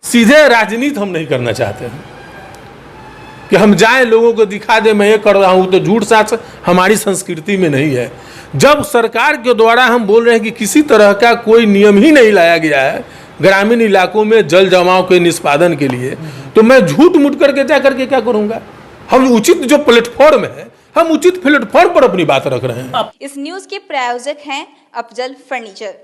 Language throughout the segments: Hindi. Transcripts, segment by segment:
सीधे राजनीति हम नहीं करना चाहते हैं कि हम जाएं लोगों को दिखा दें मैं ये कर रहा हूँ, तो झूठ साच हमारी संस्कृति में नहीं है। जब सरकार के द्वारा हम बोल रहे हैं कि किसी तरह का कोई नियम ही नहीं लाया गया है ग्रामीण इलाकों में जल जमाव के निष्पादन के लिए, तो मैं झूठ मूठ करके जा करके क्या करूँगा। हम उचित जो प्लेटफॉर्म है, हम उचित प्लेटफॉर्म पर अपनी बात रख रहे हैं। इस न्यूज के प्रायोजक हैं अफजल फर्नीचर।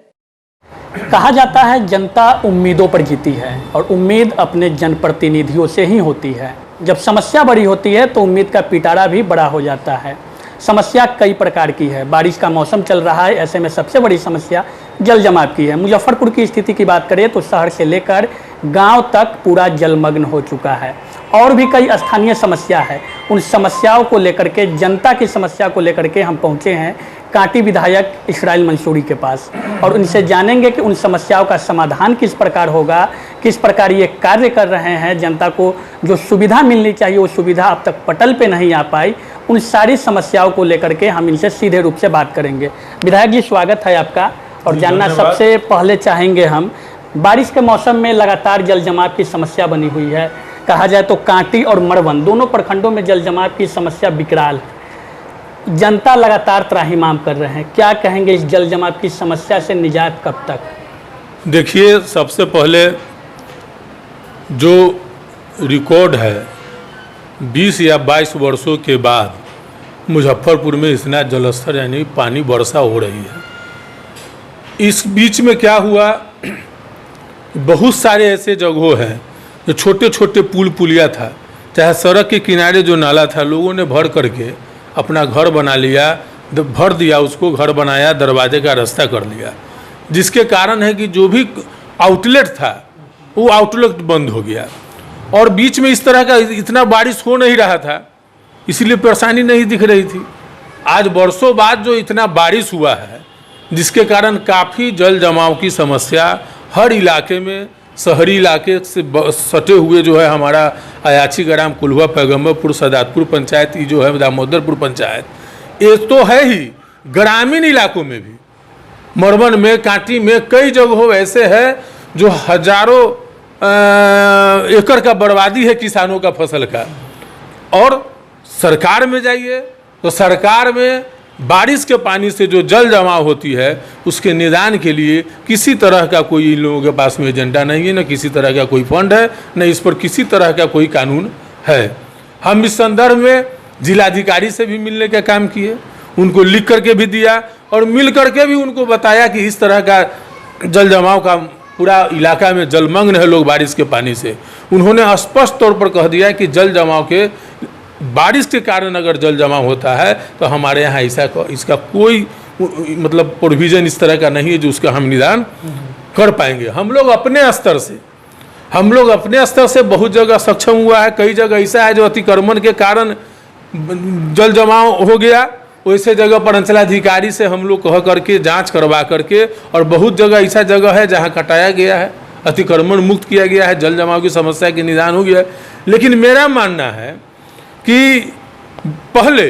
कहा जाता है जनता उम्मीदों पर जीती है और उम्मीद अपने जनप्रतिनिधियों से ही होती है। जब समस्या बड़ी होती है तो उम्मीद का पिटारा भी बड़ा हो जाता है। समस्या कई प्रकार की है। बारिश का मौसम चल रहा है, ऐसे में सबसे बड़ी समस्या जल जमाव की है। मुजफ्फरपुर की स्थिति की बात करें तो शहर से लेकर गांव तक पूरा जलमग्न हो चुका है। और भी कई स्थानीय समस्या है। उन समस्याओं को लेकर के, जनता की समस्या को लेकर के हम पहुंचे हैं कांटी विधायक इसराइल मंसूरी के पास और उनसे जानेंगे कि उन समस्याओं का समाधान किस प्रकार होगा, किस प्रकार ये कार्य कर रहे हैं। जनता को जो सुविधा मिलनी चाहिए वो सुविधा अब तक पटल पे नहीं आ पाई। उन सारी समस्याओं को लेकर के हम इनसे सीधे रूप से बात करेंगे। विधायक जी, स्वागत है आपका। और जानना सबसे पहले चाहेंगे हम, बारिश के मौसम में लगातार जल जमाव की समस्या बनी हुई है। कहा जाए तो कांटी और मड़वन दोनों प्रखंडों में जल जमाव की समस्या विकराल है। जनता लगातार त्राहिमाम कर रहे हैं। क्या कहेंगे इस जल जमाव की समस्या से निजात कब तक? देखिए, सबसे पहले जो रिकॉर्ड है 20 या 22 वर्षों के बाद मुजफ्फरपुर में इतना जलस्तर यानी पानी वर्षा हो रही है। इस बीच में क्या हुआ, बहुत सारे ऐसे जगहों हैं जो छोटे छोटे पुल पुलिया था, चाहे सड़क के किनारे जो नाला था, लोगों ने भर करके अपना घर बना लिया, भर दिया उसको, घर बनाया, दरवाजे का रास्ता कर लिया, जिसके कारण है कि जो भी आउटलेट था वो आउटलेट बंद हो गया। और बीच में इस तरह का इतना बारिश हो नहीं रहा था, इसलिए परेशानी नहीं दिख रही थी। आज वर्षों बाद जो इतना बारिश हुआ है, जिसके कारण काफ़ी जल जमाव की समस्या हर इलाके में, शहरी इलाके से सटे हुए जो है हमारा अयाची ग्राम, कुल्हुआ, पैगम्बरपुर, सदातपुर पंचायत, ये जो है दामोदरपुर पंचायत, ये तो है ही। ग्रामीण इलाकों में भी, मड़वन में, कांटी में, कई जगहों ऐसे है जो हजारों एकड़ का बर्बादी है किसानों का फसल का। और सरकार में जाइए तो सरकार में बारिश के पानी से जो जल जमाव होती है उसके निदान के लिए किसी तरह का कोई इन लोगों के पास में एजेंडा नहीं है, न किसी तरह का कोई फंड है, न इस पर किसी तरह का कोई कानून है। हम इस संदर्भ में जिलाधिकारी से भी मिलने का काम किए, उनको लिख करके भी दिया और मिल करके भी उनको बताया कि इस तरह का जल जमाव का पूरा इलाका में जलमग्न है लोग बारिश के पानी से। उन्होंने स्पष्ट तौर पर कह दिया कि जल जमाव के, बारिश के कारण अगर जल जमाव होता है तो हमारे यहाँ इसका कोई मतलब प्रोविज़न इस तरह का नहीं है जो उसका हम निदान कर पाएंगे। हम लोग अपने स्तर से बहुत जगह सक्षम हुआ है। कई जगह ऐसा है जो अतिक्रमण के कारण जल जमाव हो गया, वैसे जगह पर अंचलाधिकारी से हम लोग कह करके जांच करवा करके, और बहुत जगह ऐसा जगह है जहां कटाया गया है, अतिक्रमण मुक्त किया गया है, जल जमाव की समस्या के निदान हो गया है। लेकिन मेरा मानना है कि पहले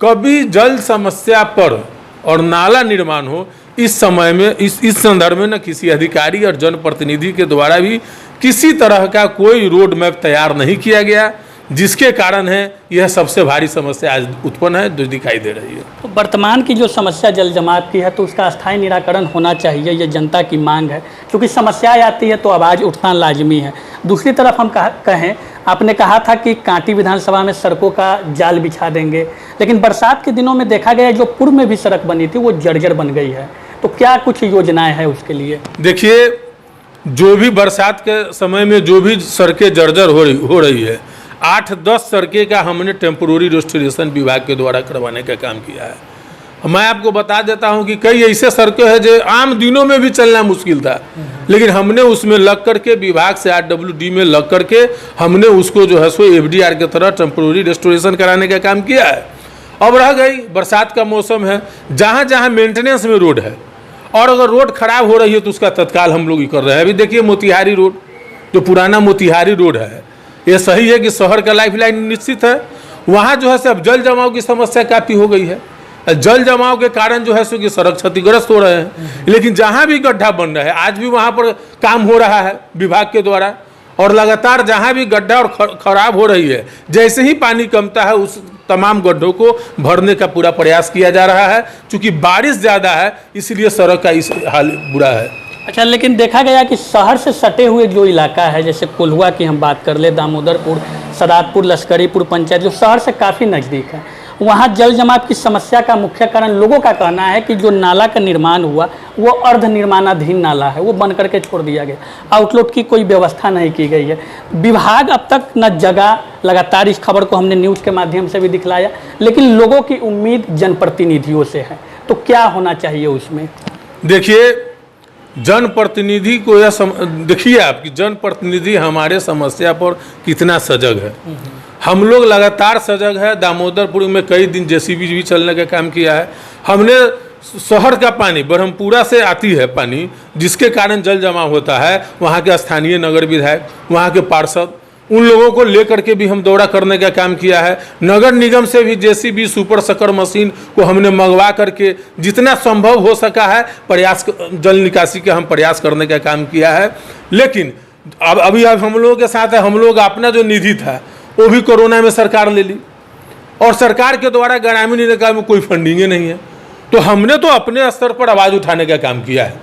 कभी जल समस्या पर और नाला निर्माण हो, इस समय में इस संदर्भ में न किसी अधिकारी और जनप्रतिनिधि के द्वारा भी किसी तरह का कोई रोड मैप तैयार नहीं किया गया, जिसके कारण है यह सबसे भारी समस्या आज उत्पन्न है जो दिखाई दे रही है। तो वर्तमान की जो समस्या जल जमाव की है तो उसका स्थायी निराकरण होना चाहिए, ये जनता की मांग है। क्योंकि समस्याएं आती है तो आवाज़ उठना लाजमी है। दूसरी तरफ हम कहें, आपने कहा था कि कांटी विधानसभा में सड़कों का जाल बिछा देंगे, लेकिन बरसात के दिनों में देखा गया जो पूर्व में भी सड़क बनी थी वो जर्जर बन गई है। तो क्या कुछ योजनाएं हैं उसके लिए? देखिए, जो भी बरसात के समय में जो भी सड़कें जर्जर हो रही है, 8-10 सड़कें का हमने टेम्पोररी रेस्टोरेशन विभाग के द्वारा करवाने का काम किया है। मैं आपको बता देता हूं कि कई ऐसे सड़कें हैं जो आम दिनों में भी चलना मुश्किल था, लेकिन हमने उसमें लग करके विभाग से RWD में लग करके हमने उसको जो है सो FDR के तरह टेम्पोररी रेस्टोरेशन कराने का काम किया है। अब रह गई बरसात का मौसम है, जहाँ जहाँ मेंटेनेंस में रोड है और अगर रोड खराब हो रही है तो उसका तत्काल हम लोग ही कर रहे हैं। अभी देखिए मोतिहारी रोड, जो पुराना मोतिहारी रोड है, ये सही है कि शहर का लाइफलाइन निश्चित है, वहाँ जो है सब जल जमाव की समस्या काफ़ी हो गई है। जल जमाव के कारण जो है सो कि सड़क क्षतिग्रस्त हो रहे हैं, लेकिन जहाँ भी गड्ढा बन रहा है आज भी वहाँ पर काम हो रहा है विभाग के द्वारा, और लगातार जहाँ भी गड्ढा और खराब हो रही है, जैसे ही पानी कमता है उस तमाम गड्ढों को भरने का पूरा प्रयास किया जा रहा है। चूँकि बारिश ज़्यादा है इसलिए सड़क का इस हाल बुरा है। अच्छा, लेकिन देखा गया कि शहर से सटे हुए जो इलाका है, जैसे कोल्हुआ की हम बात कर ले, दामोदरपुर, सदातपुर, लश्करीपुर पंचायत जो शहर से काफ़ी नज़दीक है, वहाँ जल जमाव की समस्या का मुख्य कारण लोगों का कहना है कि जो नाला का निर्माण हुआ वो अर्ध निर्माणाधीन नाला है, वो बन करके छोड़ दिया गया, आउटलेट की कोई व्यवस्था नहीं की गई है। विभाग अब तक न जगह, लगातार इस खबर को हमने न्यूज़ के माध्यम से भी दिखलाया, लेकिन लोगों की उम्मीद जनप्रतिनिधियों से है, तो क्या होना चाहिए उसमें? देखिए, जनप्रतिनिधि को यह देखिए आपकी जनप्रतिनिधि हमारे समस्या पर कितना सजग है। हम लोग लगातार सजग है। दामोदरपुर में कई दिन जेसीबी भी चलने का काम किया है। हमने शहर का पानी ब्रह्मपुरा से आती है पानी, जिसके कारण जल जमाव होता है। वहाँ के स्थानीय नगर विधायक, वहाँ के पार्षद, उन लोगों को लेकर के भी हम दौरा करने का काम किया है। नगर निगम से भी जेसीबी सुपर शकर मशीन को हमने मंगवा करके जितना संभव हो सका है प्रयास, जल निकासी का हम प्रयास करने का काम किया है। लेकिन अभी हम लोगों के साथ है, हम लोग अपना जो निधि था वो भी कोरोना में सरकार ले ली और सरकार के द्वारा ग्रामीण इलाका में कोई फंडिंग नहीं है। तो हमने तो अपने स्तर पर आवाज़ उठाने का काम किया है।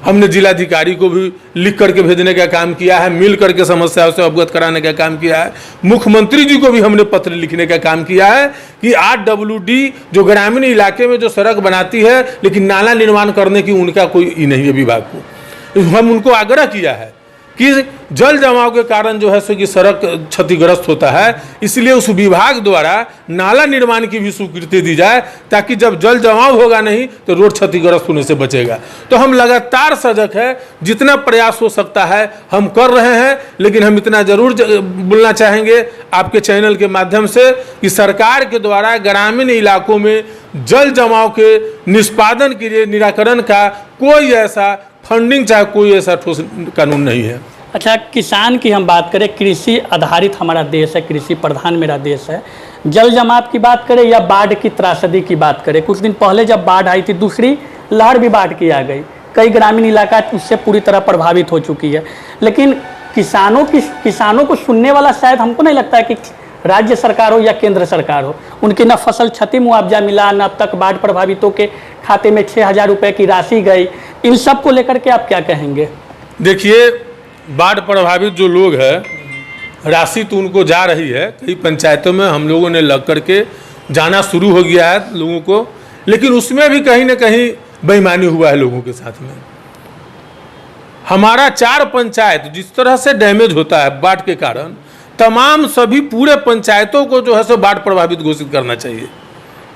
हमने जिलाधिकारी को भी लिख करके भेजने का काम किया है, मिल करके समस्याओं से अवगत कराने का काम किया है। मुख्यमंत्री जी को भी हमने पत्र लिखने का काम किया है कि RWD जो ग्रामीण इलाके में जो सड़क बनाती है लेकिन नाला निर्माण करने की उनका कोई ही नहीं है विभाग को। हम उनको आग्रह किया है कि जल जमाव के कारण जो है सो कि सड़क क्षतिग्रस्त होता है, इसलिए उस विभाग द्वारा नाला निर्माण की भी स्वीकृति दी जाए ताकि जब जल जमाव होगा नहीं तो रोड क्षतिग्रस्त होने से बचेगा। तो हम लगातार सजग है, जितना प्रयास हो सकता है हम कर रहे हैं। लेकिन हम इतना जरूर बोलना चाहेंगे आपके चैनल के माध्यम से कि सरकार के द्वारा ग्रामीण इलाकों में जल जमाव के निष्पादन के लिए निराकरण का कोई ऐसा फंडिंग चाहे कोई ऐसा ठोस कानून नहीं है। अच्छा, किसान की हम बात करें, कृषि आधारित हमारा देश है, कृषि प्रधान मेरा देश है। जल जमाव की बात करें या बाढ़ की त्रासदी की बात करें, कुछ दिन पहले जब बाढ़ आई थी, दूसरी लहर भी बाढ़ की आ गई, कई ग्रामीण इलाका उससे पूरी तरह प्रभावित हो चुकी है। लेकिन किसानों को सुनने वाला शायद हमको नहीं लगता है कि राज्य सरकार हो या केंद्र सरकार हो। उनकी न फसल क्षति मुआवजा मिला, न अब तक बाढ़ प्रभावितों के खाते में 6,000 रुपये की राशि गई। इन सब को लेकर के आप क्या कहेंगे? देखिए, बाढ़ प्रभावित जो लोग हैं, राशि तो उनको जा रही है, कई पंचायतों में हम लोगों ने लग करके जाना शुरू हो गया है लोगों को, लेकिन उसमें भी कहीं ना कहीं बेईमानी हुआ है लोगों के साथ में। हमारा 4 पंचायत जिस तरह से डैमेज होता है बाढ़ के कारण, तमाम सभी पूरे पंचायतों को जो है सो बाढ़ प्रभावित घोषित करना चाहिए,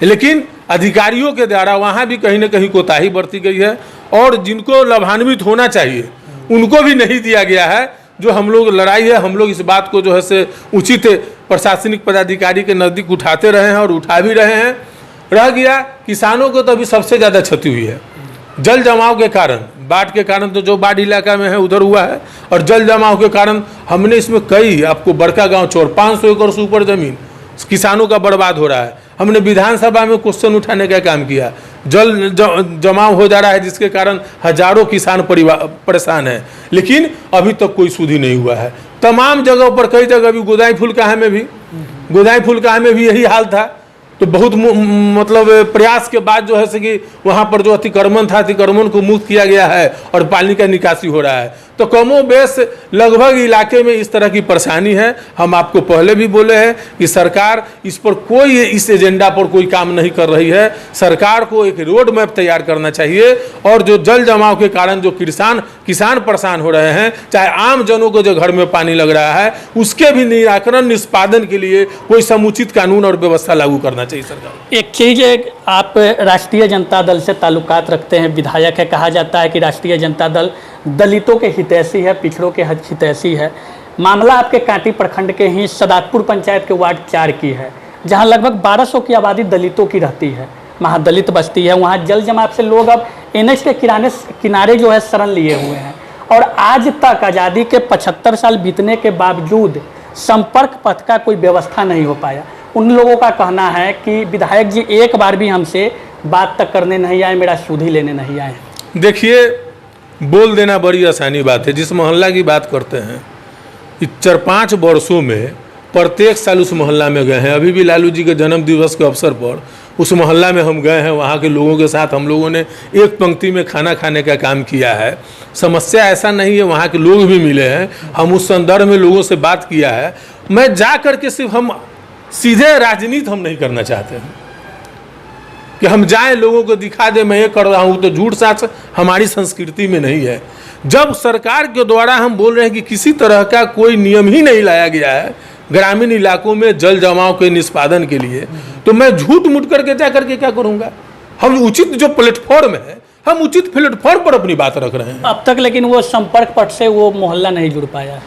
लेकिन अधिकारियों के द्वारा वहाँ भी कहीं ना कहीं कोताही बरती गई है और जिनको लाभान्वित होना चाहिए उनको भी नहीं दिया गया है। जो हम लोग लड़ाई है, हम लोग इस बात को जो है से उचित प्रशासनिक पदाधिकारी के नज़दीक उठाते रहे हैं और उठा भी रहे हैं। रह गया किसानों को, तो अभी सबसे ज़्यादा क्षति हुई है जल जमाव के कारण। बाढ़ के कारण तो जो बाढ़ इलाका में है उधर हुआ है, और जल जमाव के कारण हमने इसमें कई आपको बड़का गांव चोर 500 एकड़ से ऊपर ज़मीन किसानों का बर्बाद हो रहा है। हमने विधानसभा में क्वेश्चन उठाने का काम किया। जल जमाव हो जा रहा है जिसके कारण हजारों किसान परिवार परेशान है, लेकिन अभी तक कोई सुधि नहीं हुआ है। तमाम जगहों पर, कई जगह भी गोदाई फुलकाहा में भी यही हाल था। तो बहुत मतलब प्रयास के बाद जो है से कि वहाँ पर जो अतिक्रमण था, अतिक्रमण को मुक्त किया गया है और पानी का निकासी हो रहा है। तो कमो बेश लगभग इलाके में इस तरह की परेशानी है। हम आपको पहले भी बोले हैं कि सरकार इस पर कोई, इस एजेंडा पर कोई काम नहीं कर रही है। सरकार को एक रोड मैप तैयार करना चाहिए और जो जल जमाव के कारण जो किसान परेशान हो रहे हैं, चाहे आम जनों को जो घर में पानी लग रहा है, उसके भी निराकरण निष्पादन के लिए कोई समुचित कानून और व्यवस्था लागू करना चाहिए सरकार। एक चीज़, आप राष्ट्रीय जनता दल से ताल्लुकात रखते हैं, विधायक है, कहा जाता है कि राष्ट्रीय जनता दल दलितों के हितैषी है, पिछड़ों के हितैषी है। मामला आपके कांटी प्रखंड के ही सदातपुर पंचायत के वार्ड 4 की है, जहां लगभग 1200 की आबादी दलितों की रहती है, महादलित बस्ती है। वहां जल जमाव से लोग अब NH के किनारे जो है शरण लिए हुए हैं, और आज तक आज़ादी के 75 साल बीतने के बावजूद संपर्क पथ का कोई व्यवस्था नहीं हो पाया। उन लोगों का कहना है कि विधायक जी एक बार भी हमसे बात तक करने नहीं आए, मेरा सुधि लेने नहीं आए। देखिए, बोल देना बड़ी आसानी बात है। जिस मोहल्ला की बात करते हैं 4-5 वर्षों में प्रत्येक साल उस मोहल्ला में गए हैं। अभी भी लालू जी के जन्म दिवस के अवसर पर उस मोहल्ला में हम गए हैं। वहाँ के लोगों के साथ हम लोगों ने एक पंक्ति में खाना खाने का काम किया है। समस्या ऐसा नहीं है, वहाँ के लोग भी मिले हैं, हम उस संदर्भ में लोगों से बात किया है। मैं जा करके सिर्फ हम सीधे राजनीति हम नहीं करना चाहते हैं कि हम जाएं लोगों को दिखा दें मैं ये कर रहा हूँ, तो झूठ साच हमारी संस्कृति में नहीं है। जब सरकार के द्वारा हम बोल रहे हैं कि किसी तरह का कोई नियम ही नहीं लाया गया है ग्रामीण इलाकों में जल जमाव के निष्पादन के लिए, तो मैं झूठ मूठ करके जा करके क्या करूँगा। हम उचित जो प्लेटफॉर्म है, हम उचित प्लेटफॉर्म पर अपनी बात रख रहे हैं। अब तक लेकिन वो संपर्क पथ से वो मोहल्ला नहीं जुड़ पाया।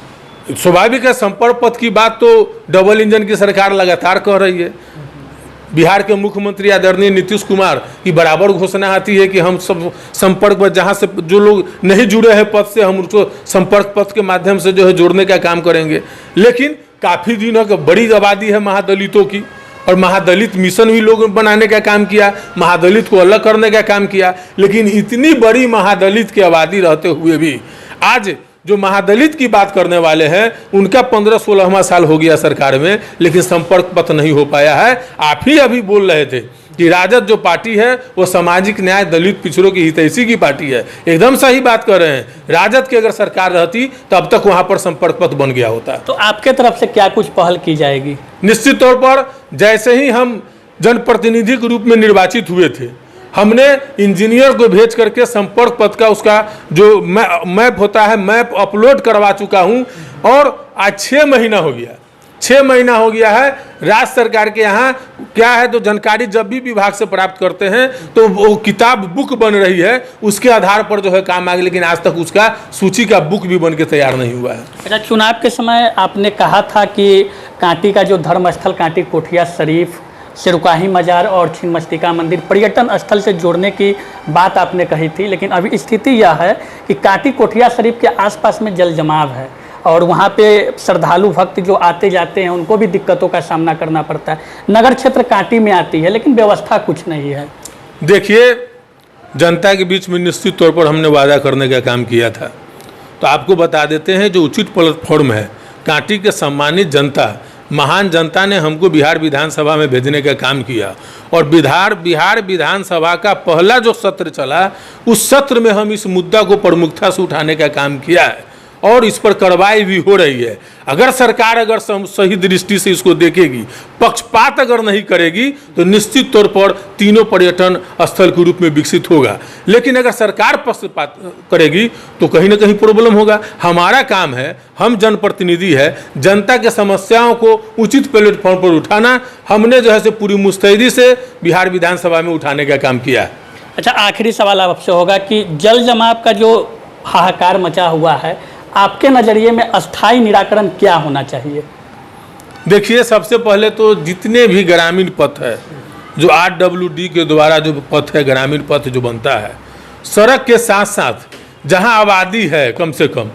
स्वाभाविक है, संपर्क पथ की बात तो डबल इंजन की सरकार लगातार कह रही है। बिहार के मुख्यमंत्री आदरणीय नीतीश कुमार की बराबर घोषणा आती है कि हम सब संपर्क पथ, जहाँ से जो लोग नहीं जुड़े हैं पथ से, हम उनको संपर्क पथ के माध्यम से जो है जोड़ने का काम करेंगे। लेकिन काफ़ी दिनों की बड़ी आबादी है महादलितों की, और महादलित मिशन भी लोग बनाने का काम किया, महादलित को अलग करने का काम किया। लेकिन इतनी बड़ी महादलित की आबादी रहते हुए भी आज जो महादलित की बात करने वाले हैं उनका 15-16वां साल हो गया सरकार में, लेकिन संपर्क पथ नहीं हो पाया है। आप ही अभी बोल रहे थे कि राजद जो पार्टी है वो सामाजिक न्याय दलित पिछड़ों की हितैषी की पार्टी है। एकदम सही बात कर रहे हैं। राजद की अगर सरकार रहती तो अब तक वहां पर संपर्क पथ बन गया होता। तो आपके तरफ से क्या कुछ पहल की जाएगी? निश्चित तौर पर जैसे ही हम जनप्रतिनिधि के रूप में निर्वाचित हुए थे, हमने इंजीनियर को भेज करके संपर्क पथ का उसका जो मैप होता है मैप अपलोड करवा चुका हूं, और आज 6 महीना हो गया, 6 महीना हो गया है। राज्य सरकार के यहाँ क्या है, तो जानकारी जब भी विभाग से प्राप्त करते हैं तो वो किताब बुक बन रही है, उसके आधार पर जो है काम आगे, लेकिन आज तक उसका सूची का बुक भी बन के तैयार नहीं हुआ है। अच्छा, चुनाव के समय आपने कहा था कि कांटी का जो धर्मस्थल कांटी कोठिया शरीफ, सिरकाही मजार और छिन्नमस्तिका मंदिर पर्यटन स्थल से जोड़ने की बात आपने कही थी, लेकिन अभी स्थिति यह है कि कांटी कोठिया शरीफ के आसपास में जल जमाव है और वहाँ पे श्रद्धालु भक्त जो आते जाते हैं उनको भी दिक्कतों का सामना करना पड़ता है। नगर क्षेत्र कांटी में आती है लेकिन व्यवस्था कुछ नहीं है। देखिए, जनता के बीच में निश्चित तौर पर हमने वादा करने का काम किया था, तो आपको बता देते हैं जो उचित प्लेटफॉर्म है, कांटी के सम्मानित जनता, महान जनता ने हमको बिहार विधानसभा में भेजने का काम किया, और बिहार विधानसभा का पहला जो सत्र चला उस सत्र में हम इस मुद्दा को प्रमुखता से उठाने का काम किया है, और इस पर कार्रवाई भी हो रही है। अगर सरकार सही दृष्टि से इसको देखेगी, पक्षपात अगर नहीं करेगी, तो निश्चित तौर पर तीनों पर्यटन स्थल के रूप में विकसित होगा। लेकिन अगर सरकार पक्षपात करेगी तो कहीं ना कहीं प्रॉब्लम होगा। हमारा काम है, हम जनप्रतिनिधि है, जनता के समस्याओं को उचित प्लेटफॉर्म पर उठाना। हमने जो है से पूरी मुस्तैदी से बिहार विधानसभा में उठाने का काम किया है। अच्छा, आखिरी सवाल आपसे होगा कि जल जमाव का जो हाहाकार मचा हुआ है, आपके नज़रिए में अस्थायी निराकरण क्या होना चाहिए? देखिए, सबसे पहले तो जितने भी ग्रामीण पथ है, जो RWD के द्वारा जो पथ है, ग्रामीण पथ जो बनता है, सड़क के साथ साथ जहां आबादी है कम से कम,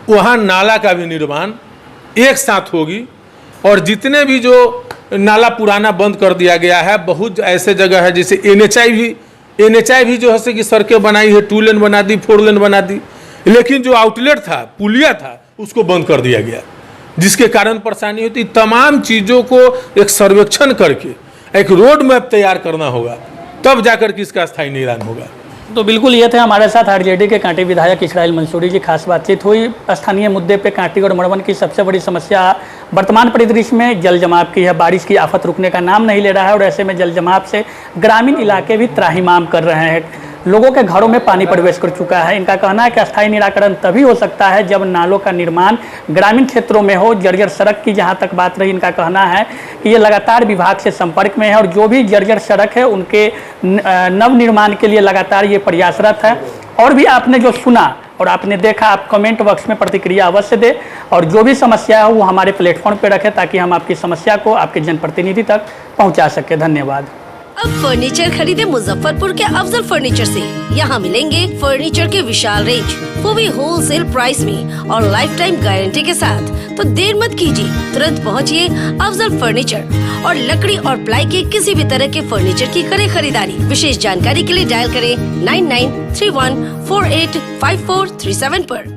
वहां नाला का भी निर्माण एक साथ होगी। और जितने भी जो नाला पुराना बंद कर दिया गया है, बहुत ऐसे जगह है जैसे NHI भी जो है कि सड़कें बनाई है, 2 लेन बना दी, 4 लेन बना दी, लेकिन जो आउटलेट था, पुलिया था, उसको बंद कर दिया गया, जिसके कारण परेशानी होती। तमाम चीज़ों को एक सर्वेक्षण करके एक रोड मैप तैयार करना होगा, तब जाकर के इसका स्थायी निदान होगा। तो बिल्कुल ये थे हमारे साथ आरजेडी के कांटी विधायक इस्राइल मंसूरी जी। खास बातचीत हुई स्थानीय मुद्दे पे। कांटी और मड़वन की सबसे बड़ी समस्या वर्तमान परिदृश्य में जल जमाव की है। बारिश की आफत रुकने का नाम नहीं ले रहा है और ऐसे में जल जमाव से ग्रामीण इलाके भी त्राहिमाम कर रहे हैं। लोगों के घरों में पानी प्रवेश कर चुका है। इनका कहना है कि अस्थायी निराकरण तभी हो सकता है जब नालों का निर्माण ग्रामीण क्षेत्रों में हो। जर्जर सड़क की जहां तक बात रही, इनका कहना है कि ये लगातार विभाग से संपर्क में है और जो भी जर्जर सड़क है उनके नव निर्माण के लिए लगातार ये प्रयासरत है। और भी आपने जो सुना और आपने देखा, आप कमेंट बॉक्स में प्रतिक्रिया अवश्य दे और जो भी समस्या है वो हमारे प्लेटफॉर्म पर रखें ताकि हम आपकी समस्या को आपके जनप्रतिनिधि तक पहुँचा सके। धन्यवाद। अब फर्नीचर खरीदे मुजफ्फरपुर के अफजल फर्नीचर से। यहाँ मिलेंगे फर्नीचर के विशाल रेंज, वो भी होलसेल प्राइस में और लाइफ टाइम गारंटी के साथ। तो देर मत कीजिए, तुरंत पहुँचिए अफजल फर्नीचर और लकड़ी और प्लाई के किसी भी तरह के फर्नीचर की करें खरीदारी। विशेष जानकारी के लिए डायल करें 9931485437 पर।